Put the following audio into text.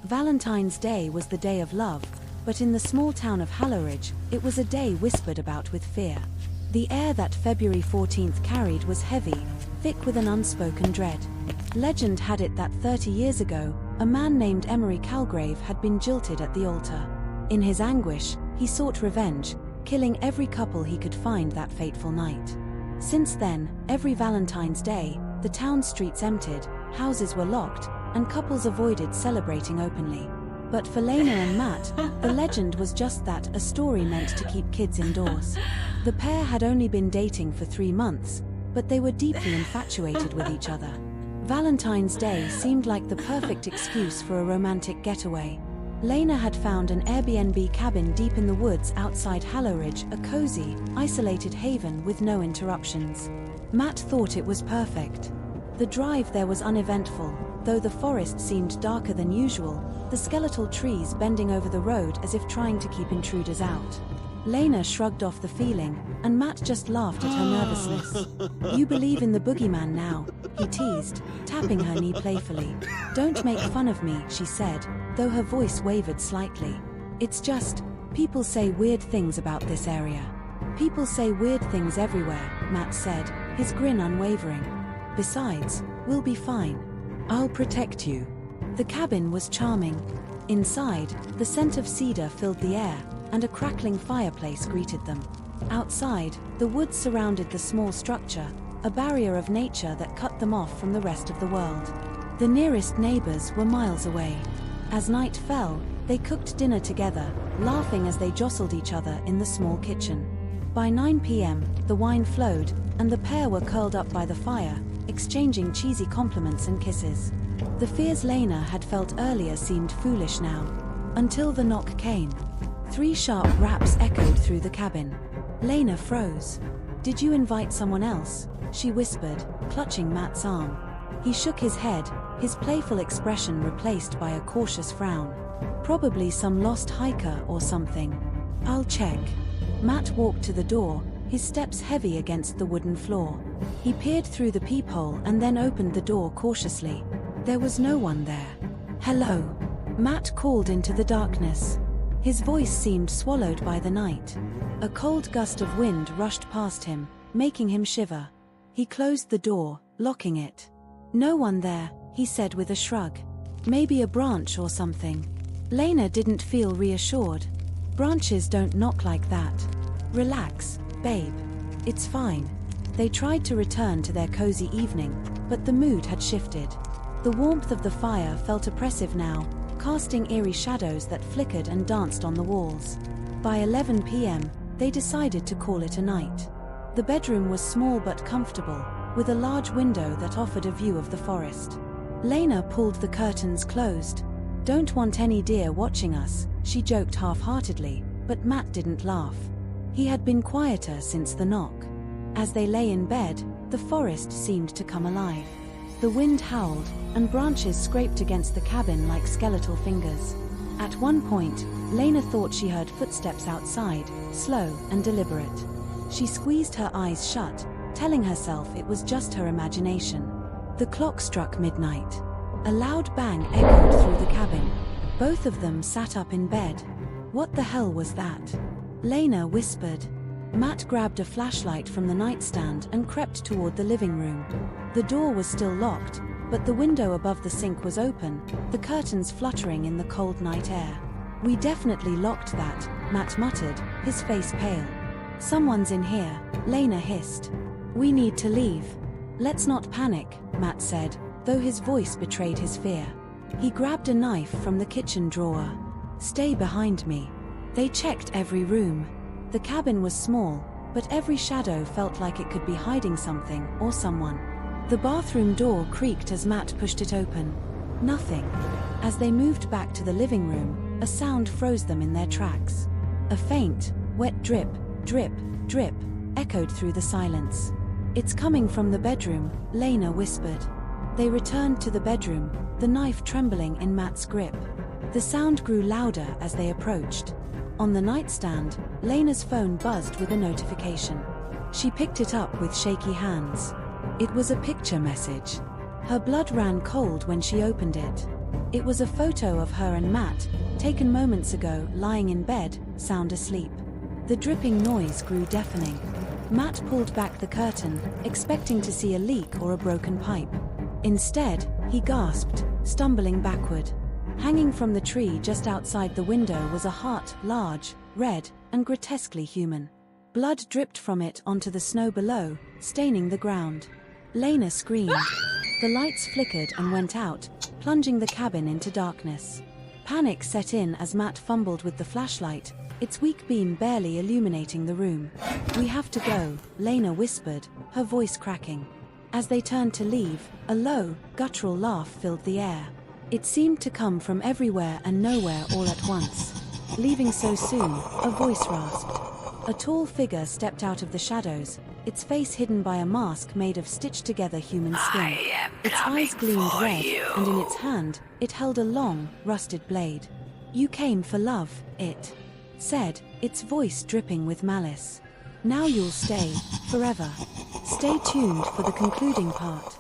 Valentine's Day was the day of love, but in the small town of Halloridge, it was a day whispered about with fear. The air that February 14th carried was heavy, thick with an unspoken dread. Legend had it that 30 years ago, a man named Emery Calgrave had been jilted at the altar. In his anguish, he sought revenge, killing every couple he could find that fateful night. Since then, every Valentine's Day, the town streets emptied, houses were locked, and couples avoided celebrating openly. But for Lenna and Matt, the legend was just that, a story meant to keep kids indoors. The pair had only been dating for 3 months, but they were deeply infatuated with each other. Valentine's Day seemed like the perfect excuse for a romantic getaway. Lenna had found an Airbnb cabin deep in the woods outside Halloridge, a cozy, isolated haven with no interruptions. Matt thought it was perfect. The drive there was uneventful, though the forest seemed darker than usual, the skeletal trees bending over the road as if trying to keep intruders out. Lenna shrugged off the feeling, and Matt just laughed at her nervousness. "You believe in the boogeyman now," he teased, tapping her knee playfully. "Don't make fun of me," she said, though her voice wavered slightly. "It's just, people say weird things about this area." "People say weird things everywhere," Matt said, his grin unwavering. "Besides, we'll be fine. I'll protect you." The cabin was charming. Inside, the scent of cedar filled the air, and a crackling fireplace greeted them. Outside, the woods surrounded the small structure, a barrier of nature that cut them off from the rest of the world. The nearest neighbors were miles away. As night fell, they cooked dinner together, laughing as they jostled each other in the small kitchen. By 9 p.m., the wine flowed, and the pair were curled up by the fire, exchanging cheesy compliments and kisses. The fears Lenna had felt earlier seemed foolish now. Until the knock came. 3 sharp raps echoed through the cabin. Lenna froze. "Did you invite someone else?" she whispered, clutching Matt's arm. He shook his head, his playful expression replaced by a cautious frown. "Probably some lost hiker or something. I'll check." Matt walked to the door, his steps heavy against the wooden floor. He peered through the peephole and then opened the door cautiously. There was no one there. "Hello," Matt called into the darkness. His voice seemed swallowed by the night. A cold gust of wind rushed past him, making him shiver. He closed the door, locking it. "No one there," he said with a shrug. "Maybe a branch or something." Lenna didn't feel reassured. "Branches don't knock like that. Relax, babe. It's fine." They tried to return to their cozy evening, but the mood had shifted. The warmth of the fire felt oppressive now, casting eerie shadows that flickered and danced on the walls. By 11 p.m., they decided to call it a night. The bedroom was small but comfortable, with a large window that offered a view of the forest. Lenna pulled the curtains closed. "Don't want any deer watching us," she joked half-heartedly, but Matt didn't laugh. He had been quieter since the knock. As they lay in bed, the forest seemed to come alive. The wind howled, and branches scraped against the cabin like skeletal fingers. At one point, Lenna thought she heard footsteps outside, slow and deliberate. She squeezed her eyes shut, telling herself it was just her imagination. The clock struck midnight. A loud bang echoed through the cabin. Both of them sat up in bed. "What the hell was that?" Lenna whispered. Matt grabbed a flashlight from the nightstand and crept toward the living room. The door was still locked, but the window above the sink was open, the curtains fluttering in the cold night air. "We definitely locked that," Matt muttered, his face pale. "Someone's in here," Lenna hissed. "We need to leave." "Let's not panic," Matt said, though his voice betrayed his fear. He grabbed a knife from the kitchen drawer. "Stay behind me." They checked every room. The cabin was small, but every shadow felt like it could be hiding something or someone. The bathroom door creaked as Matt pushed it open. Nothing. As they moved back to the living room, a sound froze them in their tracks. A faint, wet drip, drip, drip, echoed through the silence. "It's coming from the bedroom," Lenna whispered. They returned to the bedroom, the knife trembling in Matt's grip. The sound grew louder as they approached. On the nightstand, Lenna's phone buzzed with a notification. She picked it up with shaky hands. It was a picture message. Her blood ran cold when she opened it. It was a photo of her and Matt, taken moments ago, lying in bed, sound asleep. The dripping noise grew deafening. Matt pulled back the curtain, expecting to see a leak or a broken pipe. Instead, he gasped, stumbling backward. Hanging from the tree just outside the window was a heart, large, red, and grotesquely human. Blood dripped from it onto the snow below, staining the ground. Lenna screamed. The lights flickered and went out, plunging the cabin into darkness. Panic set in as Matt fumbled with the flashlight, its weak beam barely illuminating the room. "We have to go," Lenna whispered, her voice cracking. As they turned to leave, a low, guttural laugh filled the air. It seemed to come from everywhere and nowhere all at once. "Leaving so soon," a voice rasped. A tall figure stepped out of the shadows, its face hidden by a mask made of stitched-together human skin. Its eyes gleamed red, and in its hand, it held a long, rusted blade. "You came for love," it said, its voice dripping with malice. "Now you'll stay, forever." Stay tuned for the concluding part.